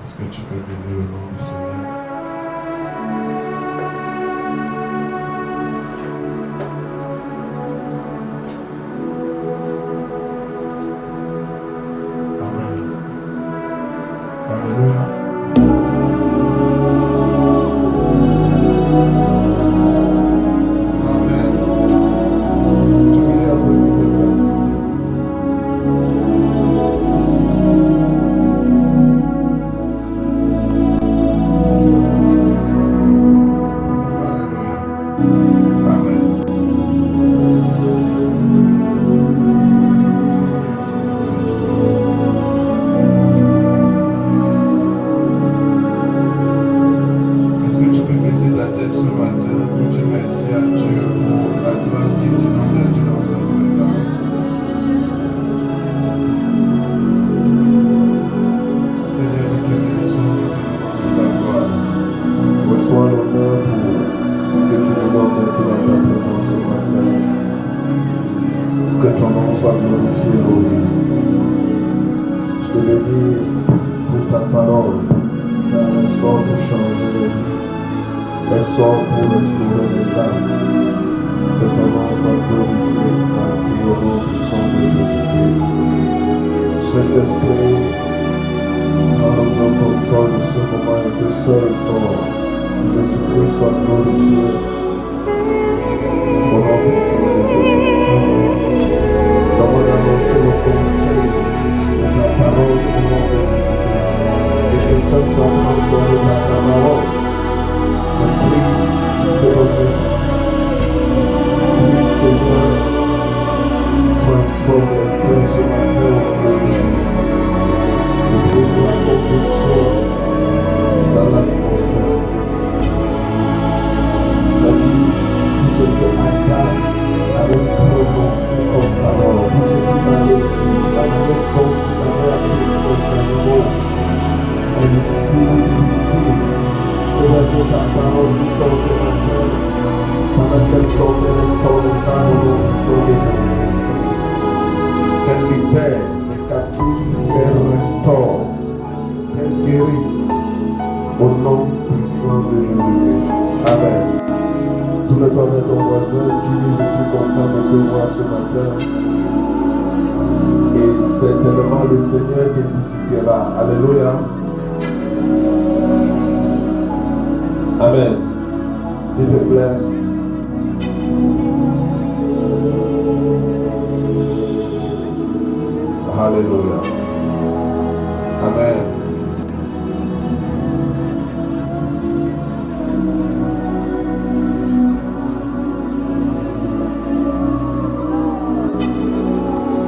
Est-ce que tu peux bénir le nom du Seigneur? Amen. Alléluia. Amen. Tu peux dire un peu, s'il te plaît. Est-ce que tu peux baisser ta tête ce matin pour dire merci à Dieu pour la grâce qui t'inonde d'être dans sa présence? Seigneur, nous te bénissons, nous te demandons la gloire. Reçois l'honneur pour ce que tu nous donnes d'être dans ta présence ce matin. Que ton nom soit glorifié, loué. Je te bénis pour ta parole. Laisse fort pour changer les vies. Laisse fort pour restaurer les âmes. Que ton nom soit glorifié, exalté au nom puissant de Jésus-Christ. Saint-Esprit, prends le contrôle de ce moment et que seul ton Jésus-Christ soit glorifié au nom puissant de Jésus-Christ. Comment annoncer le conseil de la parole au nom de Jésus-Christ. Et que quelqu'un soit transformé par ta parole. Je prie que notre prie, Seigneur, transforme les cœurs ce matin au nom de Jésus. Je prie pour la conviction dans l'atmosphère. Tu as dit tout ce que Adam avait prononcé comme parole, tout ce qu'il avait dit, la manière dont il avait appelé les animaux, elle est si futile. Seigneur, que ta parole qui sort ce matin, pendant qu'elle sort, elle restaure les âmes au nom de Jésus-Christ. Qu'elle libère les captifs, qu'elle restaure, qu'elle guérisse au nom puissant de Jésus-Christ. Amen. Tout le temps de ton voisin, dis-lui, je suis content de te voir ce matin. Et certainement le Seigneur te visitera. Alléluia. Amen. S'il te plaît. Alléluia. Amen.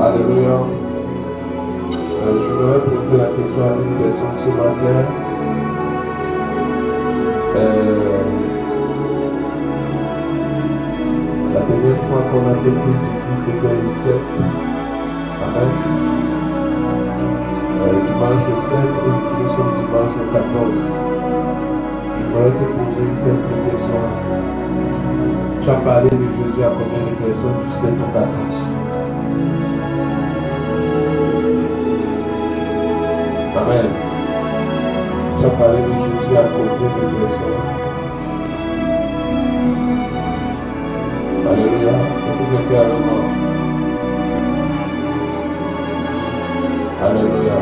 Alléluia. Je voudrais poser la question à une personne ce matin. La dernière fois qu'on a fait plus ici, c'était le 7. Amen. Dimanche 7 et nous finissons dimanche 14. Je voudrais te poser une simple question. Tu as parlé de Jésus à combien de personnes du 7 au 14? Amen. Tu as parlé de Jésus à combien de personnes? Alléluia. Est-ce que quelqu'un est avec moi? Alléluia.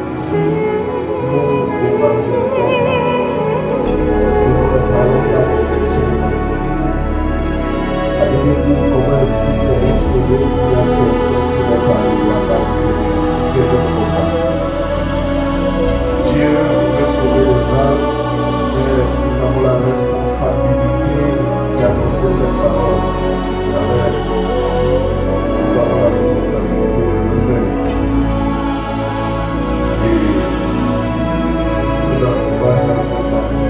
Si nous évangélisons, si nous préparons la Jésus, la Bible dit comment est-ce qu'il serait sauvé s'il y a personne qui n'est pas arrivé à la vie? Est-ce que vous comprenez? Dieu veut sauver les âmes, mais nous avons la responsabilité d'annoncer cette parole. Amen. Nous avons la responsabilité de le faire. Et je vous accompagne dans ce sens.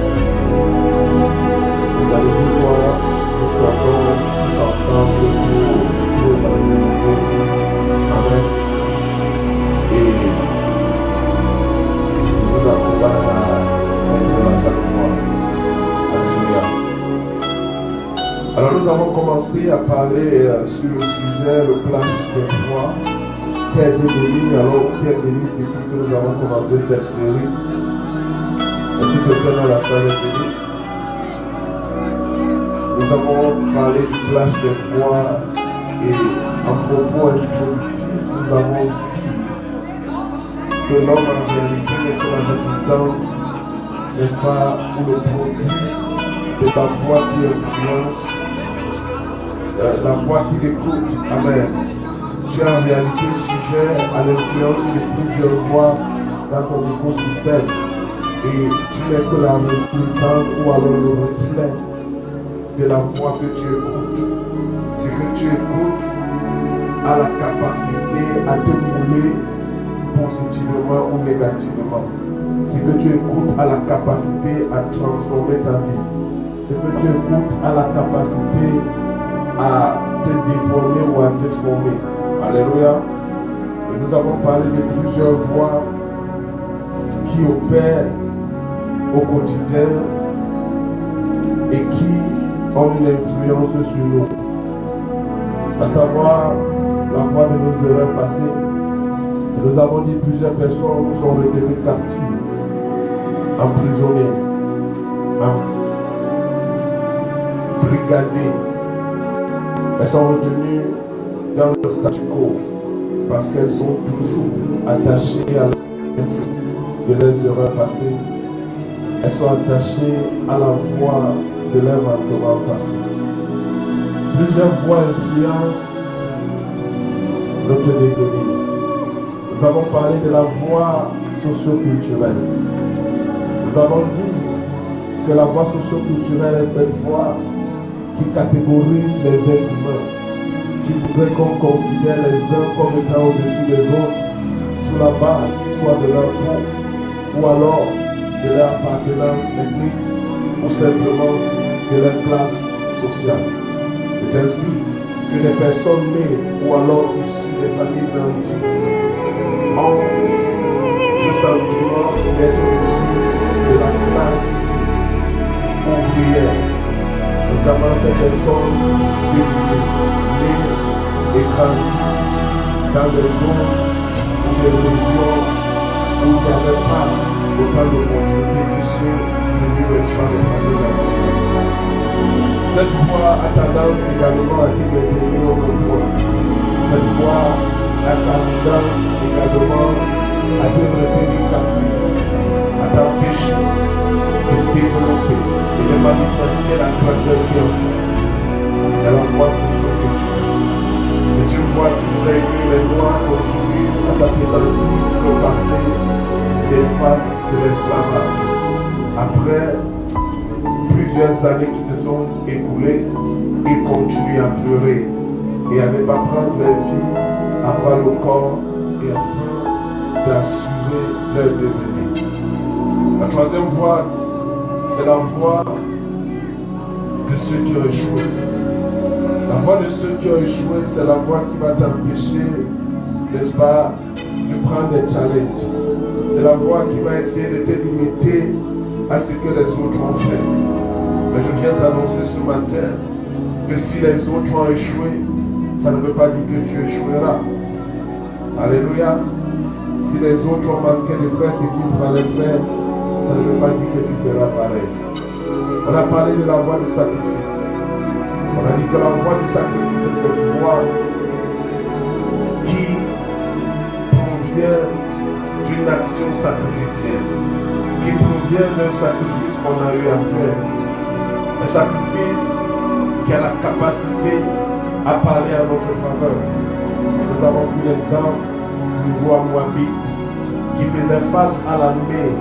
Vous allez tous soir, nous soyons tous ensemble pour évangéliser. Amen. Et je vous accompagne à être à chaque fois. Alléluia. Alors nous avons commencé à parler sur le sujet, le clash des foi. qui a été béni, alors qui est béni depuis que nous avons commencé cette série. Ainsi que Dieu dans la salle est béni. Nous avons parlé du clash des voix et en propos introductif, nous avons dit que l'homme en réalité n'est que la résultante, n'est-ce pas, ou le produit de la voix qui influence, la voix qui l'écoute. Amen. Tu es en réalité sujet à l'influence de plusieurs voix dans ton écosystème et tu n'es que la résultante ou alors le reflet de la voix que tu écoutes. Ce que tu écoutes a la capacité à te mouler positivement ou négativement. Ce que tu écoutes a la capacité à transformer ta vie. Ce que tu écoutes a la capacité à te déformer ou à te former. Alléluia. Et nous avons parlé de plusieurs voix qui opèrent au quotidien et qui ont une influence sur nous. À savoir la voix de nos erreurs passées. Et nous avons dit que plusieurs personnes sont retenues captives, emprisonnées, brigadées. Elles sont retenues dans le statu quo parce qu'elles sont toujours attachées à l'influence de leurs erreurs passées. Elles sont attachées à la voix de leur manquement passé. Plusieurs voix influencent notre devenir. Nous avons parlé de la voie socio-culturelle. Nous avons dit que la voie socio-culturelle est cette voie qui catégorise les êtres humains, qui voudrait qu'on considère les uns comme étant au-dessus des autres, sous la base soit de leur peau, ou alors de leur appartenance ethnique, ou simplement de leur classe sociale. C'est ainsi que les personnes nées ou alors issues des familles nantis ont ce sentiment d'être issus de la classe ouvrière, notamment ces personnes nées et grandies dans des zones ou des régions où il n'y avait pas autant d'opportunités que ceux venus, n'est-ce pas, des familles nantis. Cette voie a tendance également à te maintenir au point. Cette voie a tendance également à te retenir captif, à t'empêcher de développer et de manifester la grandeur qui est en toi. C'est la voie socio-culturelle. C'est une voie qui voudrait que les Noirs continuent à s'appesantir sur le passé, l'espace de l'esclavage. Après plusieurs années qui se sont écoulées, ils continuent à pleurer et à ne pas prendre leur vie à bras le corps et afin d'assurer leur devenir. La troisième voie, c'est la voie de ceux qui ont échoué. La voie de ceux qui ont échoué, c'est la voie qui va t'empêcher, n'est-ce pas, de prendre des challenges. C'est la voie qui va essayer de te limiter à ce que les autres ont fait. Mais je viens t'annoncer ce matin que si les autres ont échoué, ça ne veut pas dire que tu échoueras. Alléluia. Si les autres ont manqué de faire ce qu'il fallait faire, ça ne veut pas dire que tu feras pareil. On a parlé de la voie du sacrifice. On a dit que la voie du sacrifice, c'est cette voie qui provient d'une action sacrificielle, qui provient d'un sacrifice qu'on a eu à faire. Un sacrifice qui a la capacité à parler à notre faveur. Et nous avons pris l'exemple du roi Moabite qui faisait face à l'armée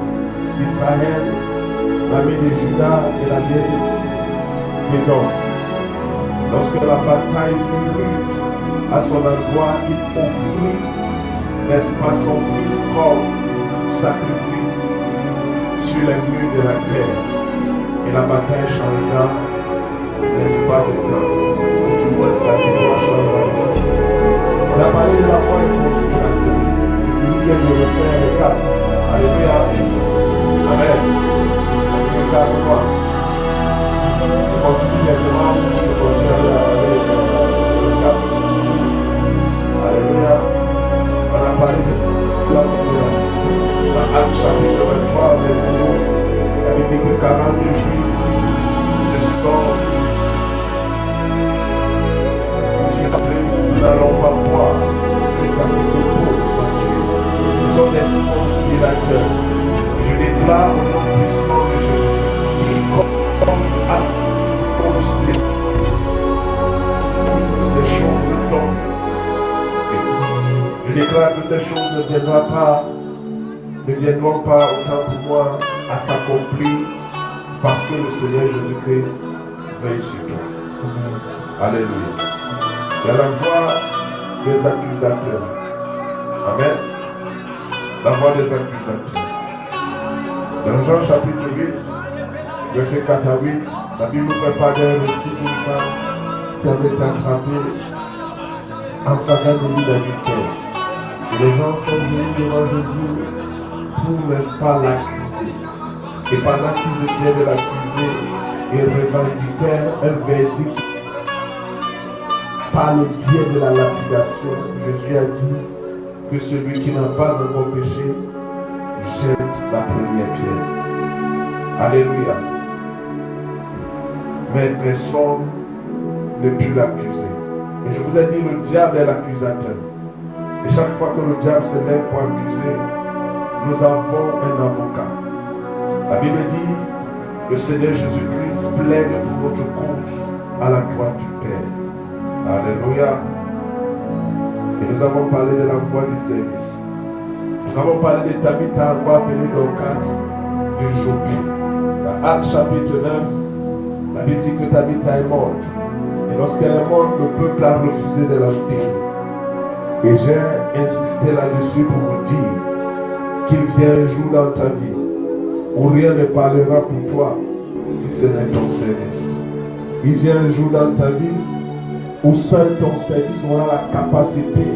d'Israël, l'armée de Juda et l'armée d'Édom. Lorsque la bataille fut rude, à son endroit, il offrit, n'est-ce pas, son fils comme sacrifice sur les murs de la guerre. Et la bataille changera, n'est-ce pas, de temps. Ou du moins, la victoire changera. On a parlé de la voie du constructeur. C'est toujours bien de refaire le cap. Alléluia. Amen. Parce que le cap, quoi? Tu continues gentiment, tu continues à aller le cap. Alléluia. chapitre 23, verset 12, la Bible dit que 40 juifs se sont tirés, nous n'allons pas boire jusqu'à ce que Paul soit tué. Ce sont des conspirateurs. Je déclare au nom puissant de Jésus-Christ qu'ils commencent à conspirer que ces choses tombent. Je déclare que ces choses ne viendront pas autant pour moi à s'accomplir parce que le Seigneur Jésus-Christ veille sur toi. Alléluia. Il y a la voix des accusateurs. Amen. La voix des accusateurs. Dans Jean chapitre 8, verset 4 à 8, la Bible nous prépare un récit d'une femme qui avait été attrapée en faveur de lui d'adultère. Les gens sont venus devant Jésus pour, n'est-ce pas, l'accuser. Et pendant qu'ils essayaient de l'accuser, ils revendiquaient un verdict par le biais de la lapidation. Jésus a dit que celui qui n'a pas encore péché jette la première pierre. Alléluia. Mais personne ne put l'accuser. Et je vous ai dit, le diable est l'accusateur. Et chaque fois que le diable se lève pour accuser, nous avons un avocat. La Bible dit, le Seigneur Jésus-Christ plaide pour notre cause à la droite du Père. Alléluia. Et nous avons parlé de la voie du service. Nous avons parlé de Tabitha, appelée Dorcas, de Jopé. Dans Actes chapitre 9, la Bible dit que Tabitha est morte. Et lorsqu'elle est morte, le peuple a refusé de l'enterrer. Et j'ai insisté là-dessus pour vous dire qu'il vient un jour dans ta vie où rien ne parlera pour toi si ce n'est ton service. Il vient un jour dans ta vie où seul ton service aura la capacité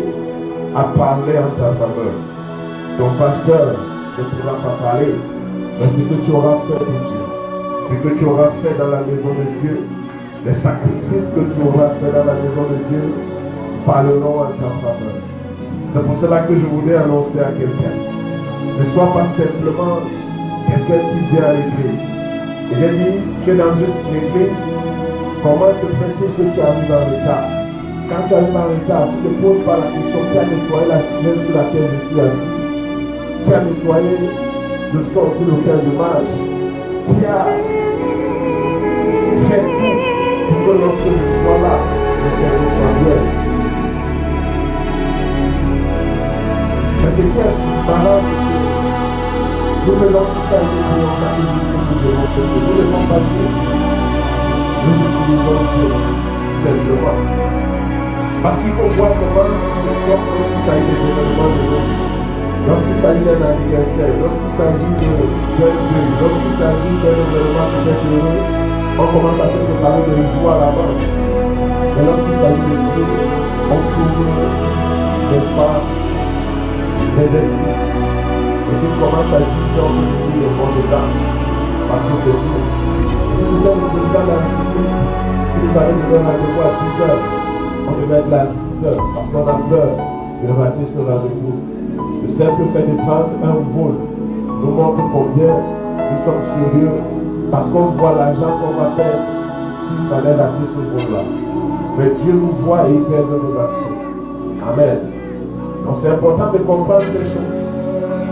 à parler en ta faveur. Ton pasteur ne pourra pas parler, mais ce que tu auras fait pour Dieu, ce que tu auras fait dans la maison de Dieu, les sacrifices que tu auras fait dans la maison de Dieu parleront en ta faveur. C'est pour cela que je voulais annoncer à quelqu'un. Ne sois pas simplement quelqu'un qui vient à l'église. Et j'ai dit, tu es dans une église, comment se fait-il que tu arrives en retard? Quand tu arrives en retard, tu ne te poses pas la question, qui a nettoyé la chaise sur laquelle je suis assis? Qui a nettoyé le sol sur lequel je marche? Qui a fait tout pour que lorsque je sois là, le service soit bien? Mais ce qui est marrant, c'est que nous faisons tout ça et nous prions chaque jour pour nous démontrer Dieu. Nous ne devons pas Dieu. Nous utilisons Dieu simplement. Parce qu'il faut voir comment nous sommes lorsqu'il s'agit des événements de nous. Lorsqu'il s'agit d'un anniversaire, lorsqu'il s'agit d'un deuil, lorsqu'il s'agit d'un événement peut-être heureux, on commence à se préparer des joies à l'avance. Mais lorsqu'il s'agit de Dieu, on trouve, n'est-ce pas, des excuses. Et puis commence à 10 ans pour nous dire les bons dedans. Parce que c'est Dieu. Et si c'était le président de la République qui nous avait donné un rendez-vous à 10 heures, on devait être là à 6 heures parce qu'on a peur de rater ce rendez-vous. Le simple fait de prendre un vol nous montre combien nous sommes sérieux parce qu'on voit l'argent qu'on va perdre s'il fallait rater ce vol-là. Mais Dieu nous voit et il pèse nos actions. Amen. Donc c'est important de comprendre ces choses.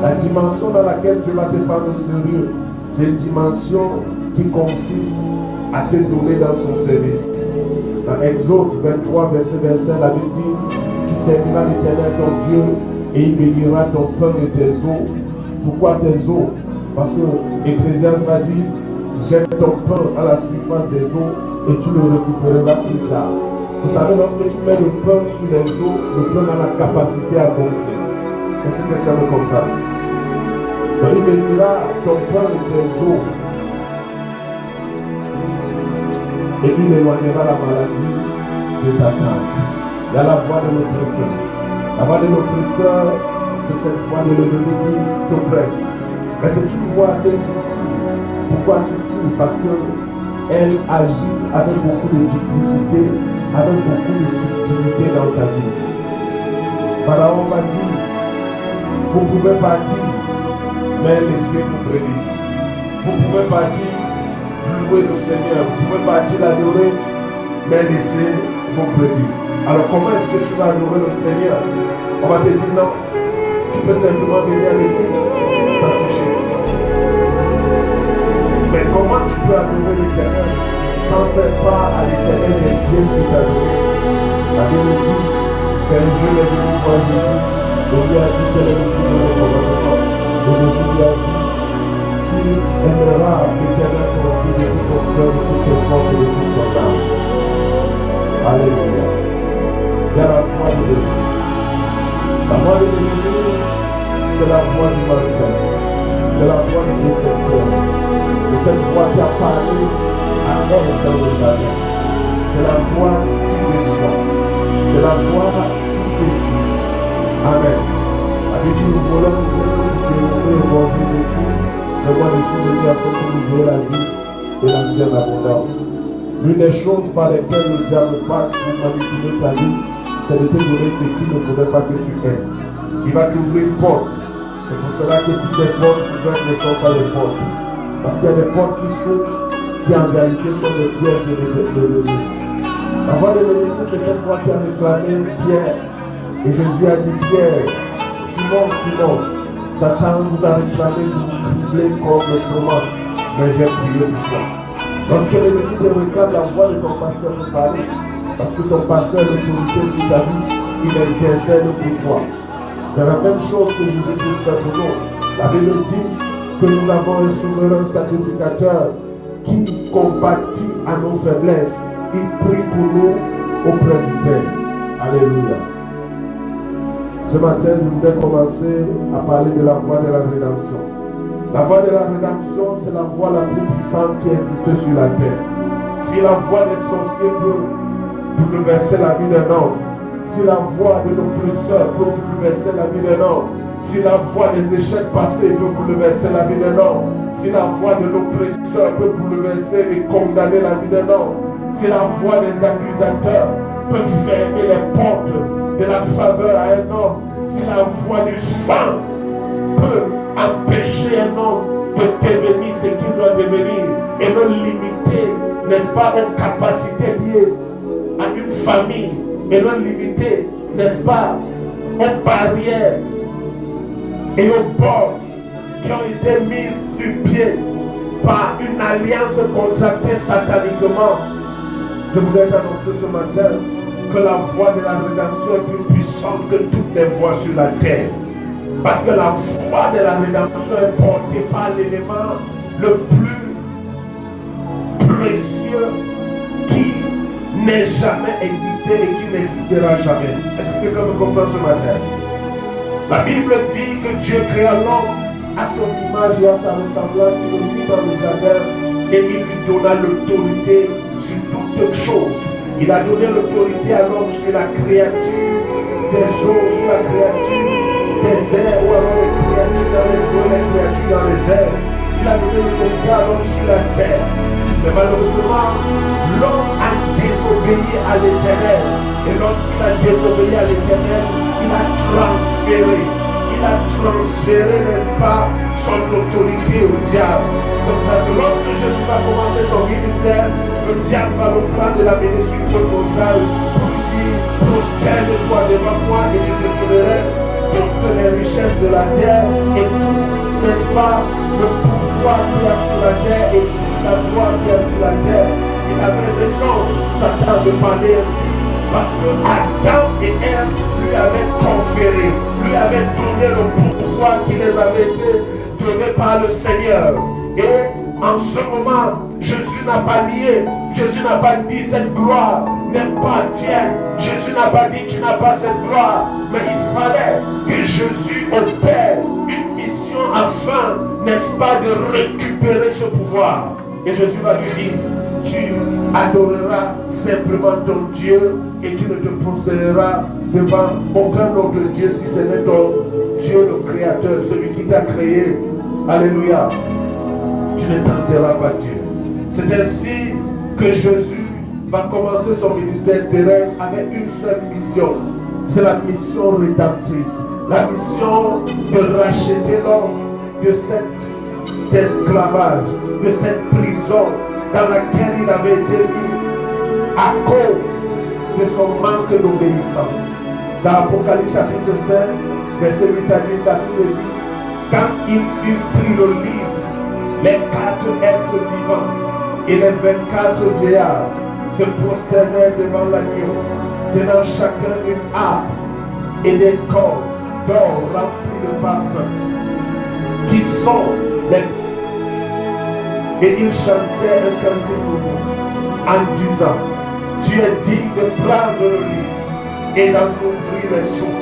La dimension dans laquelle Dieu va te prendre au sérieux, c'est une dimension qui consiste à te donner dans son service. Dans Exode 23, verset 25, la Bible dit, tu serviras l'Éternel ton Dieu et il bénira ton pain et tes eaux. Pourquoi tes eaux? Parce que Ecclésiaste va dire, jette ton pain à la surface des eaux et tu le récupéreras plus tard. Vous savez, lorsque tu mets le pain sur les eaux, le pain a la capacité à gonfler. Est-ce que quelqu'un me comprend? Donc il bénira ton pain et tes eaux. Et il éloignera la maladie de ta tante. Il y a la voix de l'oppresseur. La voix de l'oppresseur, c'est cette voix de l'ennemi qui t'oppresse. Mais c'est une voix assez subtile. Pourquoi subtile? Parce qu'elle agit avec beaucoup de duplicité, avec beaucoup de subtilité dans ta vie. Pharaon va dire, vous pouvez partir. mais laissez vos brebis. Vous pouvez partir louer le Seigneur, vous pouvez partir l'adorer, mais laissez vos brebis. Alors comment est-ce que tu vas adorer le Seigneur? On va te dire non, tu peux simplement venir à l'église, ça suffit. Mais comment tu peux adorer l'Éternel sans faire part à l'Éternel des biens que tu as donnés? La Bible dit qu'un jour est venu voir Jésus, et lui a dit quel est le plus grand commandement. Et Jésus lui a dit, tu aimeras l'Éternel ton Dieu de tout ton cœur, de toutes tes forces et de toute ton âme. Alléluia. Il y a la foi de Dieu. La foi de Dieu, c'est la foi du menteur. C'est la foi du décepteur. C'est cette foi qui a parlé à elle dans le jardin. C'est la foi qui déçoit. C'est la foi qui séduit. Amen. La Bible dit, nous voulons nous dérouler et manger de tout. Mais moi, je suis venu afin que vous ayez la vie et la vie en abondance. L'une des choses par lesquelles le diable passe pour manipuler ta vie, c'est de te donner ce qu'il ne faudrait pas que tu aies. Il va t'ouvrir une porte. C'est pour cela que toutes les portes ouvertes ne sont pas les portes. Parce qu'il y a des portes qui s'ouvrent, qui en réalité sont des pièges de l'ennemi. La voix de l'ennemi, c'est cette voix qui a réclamé Pierre. Et Jésus a dit, Pierre, Simon, Simon, Satan vous a réclamé de vous cribler comme le froment, mais j'ai prié pour toi. Lorsque l'ennemi te réclame la voix de ton pasteur pour parler, parce que ton pasteur a l'autorité sur ta vie, il intercède pour toi. C'est la même chose que Jésus-Christ fait pour nous. La Bible dit que nous avons un souverain sacrificateur qui compatit à nos faiblesses. Il prie pour nous auprès du Père. Alléluia. Ce matin, je voudrais commencer à parler de la voie de la rédemption. La voie de la rédemption, c'est la voie la plus puissante qui existe sur la terre. Si la voie des sorciers peut bouleverser la vie d'un homme, si la voie de l'oppresseur peut bouleverser la vie d'un homme, si la voie des échecs passés peut bouleverser la vie d'un homme, si la voie de l'oppresseur peut bouleverser et condamner la vie d'un homme, si la voie des accusateurs peut fermer les portes de la faveur à un homme, si la voie du sang peut empêcher un homme de devenir ce qu'il doit devenir et non limiter, n'est-ce pas, aux capacités liées à une famille et non limiter, n'est-ce pas, aux barrières et aux bords qui ont été mises sur pied par une alliance contractée sataniquement. Je voudrais t'annoncer ce matin que la voie de la rédemption est plus puissante que toutes les voies sur la terre. Parce que la voie de la rédemption est portée par l'élément le plus précieux qui n'ait jamais existé et qui n'existera jamais. Est-ce que quelqu'un me comprend ce matin? La Bible dit que Dieu créa l'homme à son image et à sa ressemblance. Il le mit dans le jardin et il lui donna l'autorité sur toutes choses. Il a donné l'autorité à l'homme sur la créature des eaux, sur la créature des airs, ou alors les créatures dans les eaux, les créatures dans les airs. Il a donné l'autorité à l'homme sur la terre. Mais malheureusement, l'homme a désobéi à l'Éternel. Et lorsqu'il a désobéi à l'Éternel, il a transféré, n'est-ce pas, son autorité au diable. Donc lorsque Jésus va commencer son ministère, le diable va le prendre de la bénédiction totale pour lui dire, prosterne-toi devant moi et je te donnerai toutes les richesses de la terre et tout, n'est-ce pas, le pouvoir qu'il y a sur la terre et toute la gloire qu'il y a sur la terre. Il avait raison, Satan, de parler ainsi, parce que Adam et Ève lui avaient conféré, lui avaient donné le pouvoir qui les avait été donné par le Seigneur. Et en ce moment, Jésus n'a pas nié, Jésus n'a pas dit cette gloire n'est pas tienne. Jésus n'a pas dit tu n'as pas cette gloire, mais il fallait que Jésus opère une mission afin, n'est-ce pas, de récupérer ce pouvoir. Et Jésus va lui dire, tu adoreras simplement ton Dieu et tu ne te poseras devant aucun autre Dieu si ce n'est ton Dieu le Créateur, celui qui t'a créé. Alléluia. Tu ne tenteras pas Dieu. C'est ainsi que Jésus va commencer son ministère terrestre avec une seule mission. C'est la mission rédemptrice. La mission de racheter l'homme de cet esclavage, de cette prison dans laquelle il avait été mis à cause de son manque d'obéissance. Dans l'Apocalypse chapitre 5, verset 8 à 10, la Bible dit, quand il eut pris le livre, les 4 êtres vivants et les 24 vieillards se prosternèrent devant l'agneau, tenant chacun une harpe et des cordes d'or remplies de parfums, qui sont les... Et ils chantaient un cantique nouveau en disant, tu es digne de prendre le livre et d'en ouvrir les sceaux,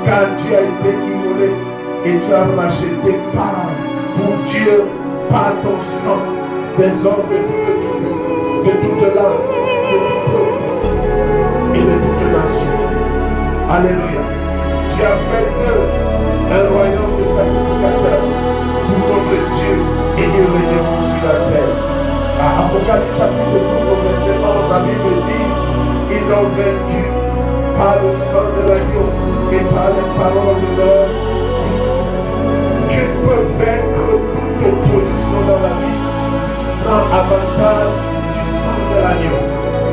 car tu as été immolé et tu as racheté part pour Dieu par ton sang des hommes de toute tribu, de toute langue, de tout peuple et de toute nation. Alléluia. Tu as fait d'eux un royaume de sacrificateurs pour notre Dieu et ils régneront sur la terre. À Apocalypse chapitre 12, verset 11, la Bible dit, ils ont vaincu par le sang de l'agneau et par les paroles de leur. Tu peux vaincre toute opposition dans la vie si tu prends avantage du sang de l'agneau.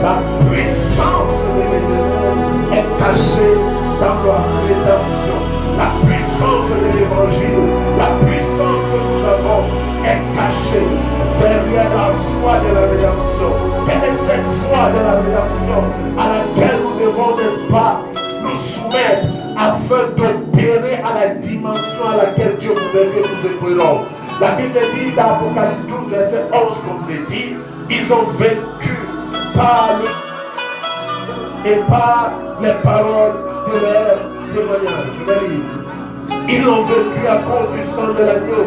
La puissance de l'éternel est cachée dans la rédemption. La puissance de l'évangile, la puissance que nous avons est cachée derrière la foi de la rédemption. Quelle est cette foi de la rédemption à laquelle nous devons, n'est-ce pas, nous soumettre afin d'opérer à la dimension à laquelle Dieu voudrait que nous opérons. La Bible dit dans Apocalypse 12, verset 11, comme je l'ai dit, ils ont vaincu par le et par les paroles de leur témoignage. Je vais lire. Ils l'ont vaincu à cause du sang de l'agneau.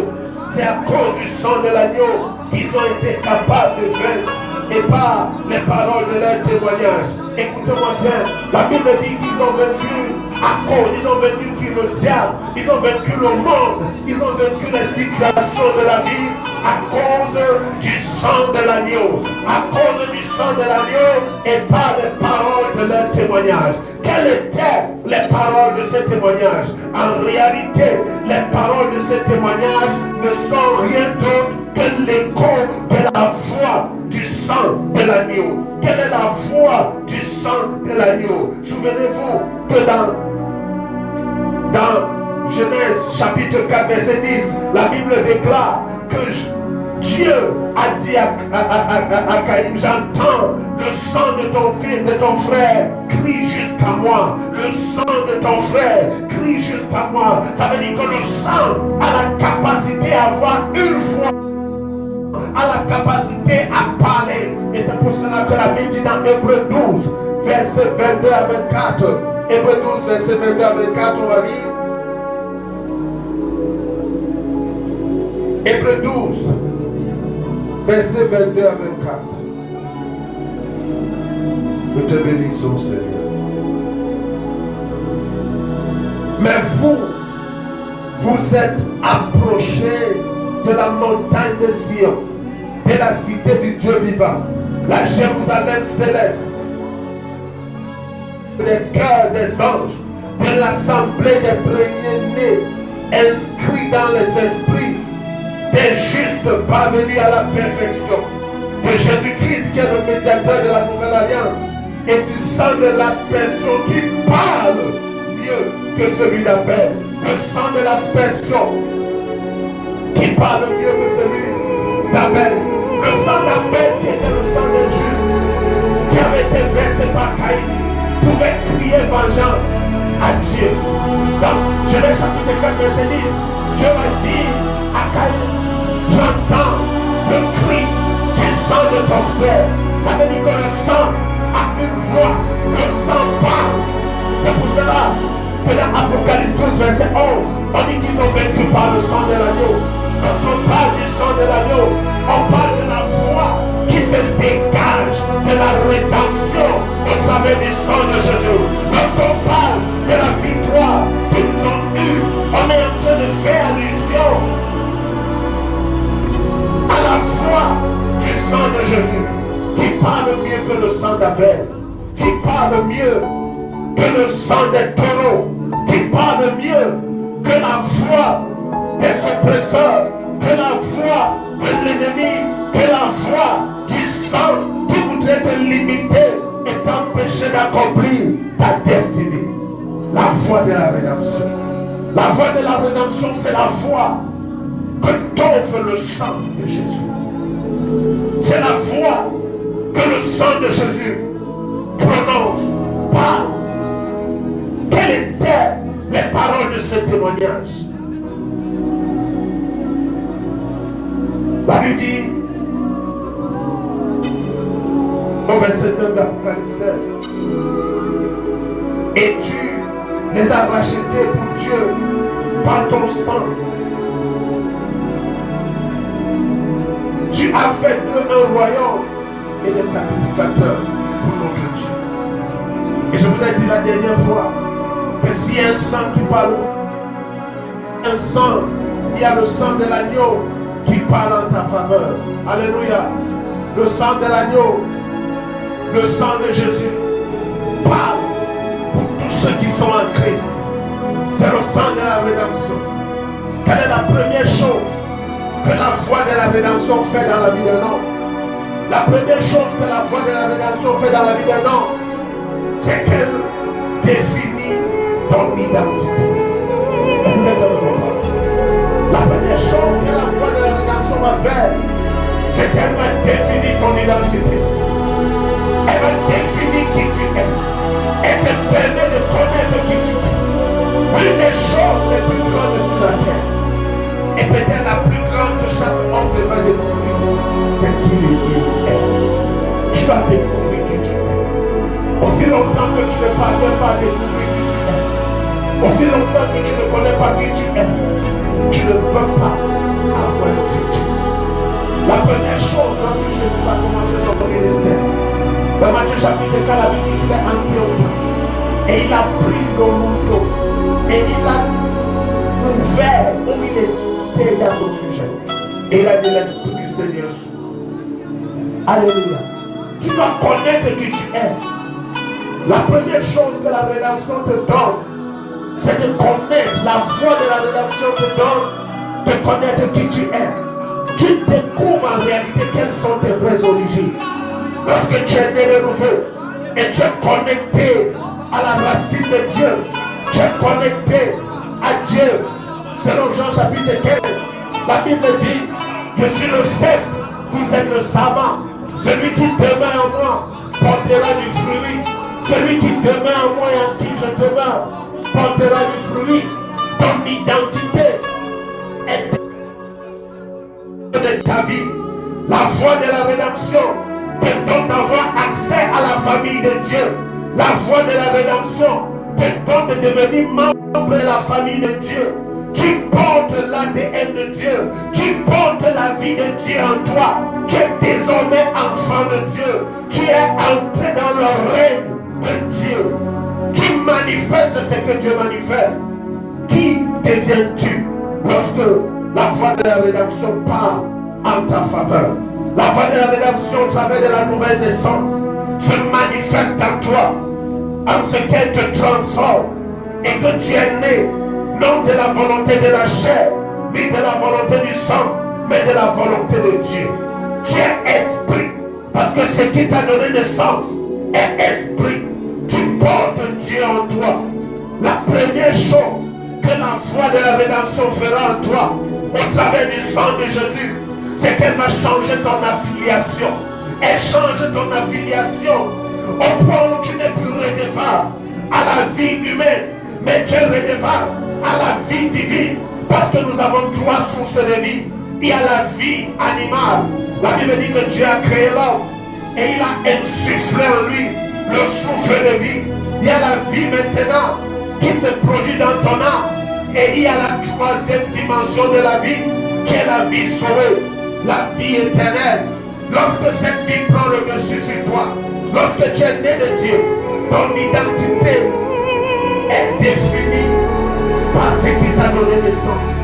C'est à cause du sang de l'agneau qu'ils ont été capables de vaincre et par les paroles de leur témoignage. Écoutez-moi bien, la Bible dit qu'ils ont vaincu à cause, ils ont vaincu le diable, ils ont vaincu le monde, ils ont vaincu les situations de la vie à cause du sang de l'agneau, à cause du sang de l'agneau et par les paroles de leur témoignage. Quelles étaient les paroles de ce témoignage? En réalité, les paroles de ce témoignage ne sont rien d'autre que l'écho de la voix du sang de l'agneau. Quelle est la voix du sang de l'agneau? Souvenez-vous que dans Genèse chapitre 4 verset 10, la Bible déclare que Dieu a dit à Caïn, j'entends le sang de ton fils, de ton frère, crie jusqu'à moi. Le sang de ton frère crie jusqu'à moi. Ça veut dire que le sang a la capacité à avoir une voix, a la capacité à parler. Et c'est pour cela que la Bible dit dans Hébreux 12, verset 22 à 24. Hébreux 12, verset 22 à 24, on va lire. Hébreux 12, verset 22 à 24. Nous te bénissons, Seigneur. Mais vous êtes approchés de la montagne de Sion, de la cité du Dieu vivant, la Jérusalem céleste, des cœurs des anges, de l'assemblée des premiers-nés, inscrits dans les esprits des justes parvenus à la perfection, de Jésus-Christ qui est le médiateur de la nouvelle alliance, et du sang de l'aspersion qui parle mieux que celui d'Abel, le sang de l'aspersion qui parle mieux que celui d'Abel, le sang d'Abel qui était le sang des justes, qui avait été versé par Caïn, pouvait crier vengeance à Dieu. Dans Genèse chapitre 4 verset 10, Dieu a dit à Caïn, j'entends le cri du sang de ton frère. Ça veut dire que le sang a une voix, le sang parle. C'est pour cela que dans Apocalypse 12 verset 11, on dit qu'ils ont vaincu par le sang de l'agneau. Lorsqu'on parle du sang de l'agneau, on parle de la voix qui se dégage de la rédemption au travers du sang de Jésus. Lorsqu'on parle de la victoire qu'ils ont eue, on est en train de faire allusion à la voix du sang de Jésus, qui parle mieux que le sang d'Abel, qui parle mieux que le sang des taureaux, qui parle mieux que la voix des oppresseurs, que la voix de l'ennemi, que la voix du sang qui voudrait te limiter et t'empêcher d'accomplir ta destinée. La voie de la rédemption. La voie de la rédemption, c'est la voie que t'offre le sang de Jésus. C'est la voie que le sang de Jésus prononce, parle. Quelles étaient les paroles de ce témoignage? La Bible dit, au verset 9 d'Apocalypse, et tu les as rachetés pour Dieu par ton sang. Tu as fait d'eux un royaume et des sacrificateurs pour notre Dieu. Et je vous ai dit la dernière fois que s'il y a un sang qui parle, un sang, il y a le sang de l'agneau qui parle en ta faveur. Alléluia. Le sang de l'agneau, le sang de Jésus parle pour tous ceux qui sont en Christ. C'est le sang de la rédemption. Quelle est la première chose que la voie de la rédemption fait dans la vie d'un homme? La première chose que la voie de la rédemption fait dans la vie d'un homme, c'est qu'elle définit ton identité. Est-ce que vous comprenez? La première chose que la voie de la rédemption va faire, c'est qu'elle va définir ton identité. Elle va définir qui tu es. Elle te permet de connaître qui tu es. Une des choses les plus grandes sur la terre, et peut-être la plus grande que chaque homme devait découvrir, c'est qui il est. Tu vas découvrir qui tu es. Aussi longtemps que tu ne parviens pas à découvrir qui tu es, aussi longtemps que tu ne connais pas qui tu es, tu ne peux pas avoir le futur. La première chose lorsque Jésus va commencer son ministère, dans Matthieu chapitre 4, la Bible dit qu'il est entré au temple et il a pris le loup et il a ouvert où il était à son sujet. Et il a dit l'Esprit du Seigneur sous. Alléluia. Tu dois connaître qui tu es. La première chose que la rédemption te donne, c'est de connaître. La voie de la rédemption te donne de connaître qui tu es. Tu découvres en réalité quelles sont tes vraies origines. Lorsque tu es né de nouveau et tu es connecté à la racine de Dieu, tu es connecté à Dieu. Selon Jean chapitre 15, la Bible dit, je suis le cep, vous êtes le savant. Celui qui demeure en moi portera du fruit. Celui qui demeure en moi et en qui je demeure portera du fruit. Ton identité est de ta vie. La voie de la rédemption te donne d'avoir accès à la famille de Dieu. La voie de la rédemption te donne de devenir membre de la famille de Dieu. Tu portes l'ADN de Dieu. Tu portes la vie de Dieu en toi. Tu es désormais enfant de Dieu. Tu es entré dans le règne de Dieu. Tu manifestes ce que Dieu manifeste. Qui deviens-tu lorsque la voie de la rédemption parle en ta faveur? La voie de la rédemption au travers de la nouvelle naissance se manifeste en toi en ce qu'elle te transforme et que tu es né non de la volonté de la chair, ni de la volonté du sang, mais de la volonté de Dieu. Tu es esprit, parce que ce qui t'a donné naissance est esprit. Tu portes Dieu en toi. La première chose que la foi de la rédemption fera en toi, au travers du sang de Jésus, c'est qu'elle va changer ton affiliation. Elle change ton affiliation au point où tu n'es plus redevable à la vie humaine, mais tu es redevable à la vie divine, parce que nous avons trois sources de vie. Il y a la vie animale. La Bible dit que Dieu a créé l'homme et il a insufflé en lui le souffle de vie. Il y a la vie maintenant qui se produit dans ton âme, et il y a la troisième dimension de la vie qui est la vie sauvée, la vie éternelle. Lorsque cette vie prend le dessus sur toi, lorsque tu es né de Dieu, ton identité est définie par ce qui t'a donné naissance.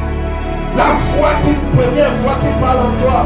La première foi qui parle en toi,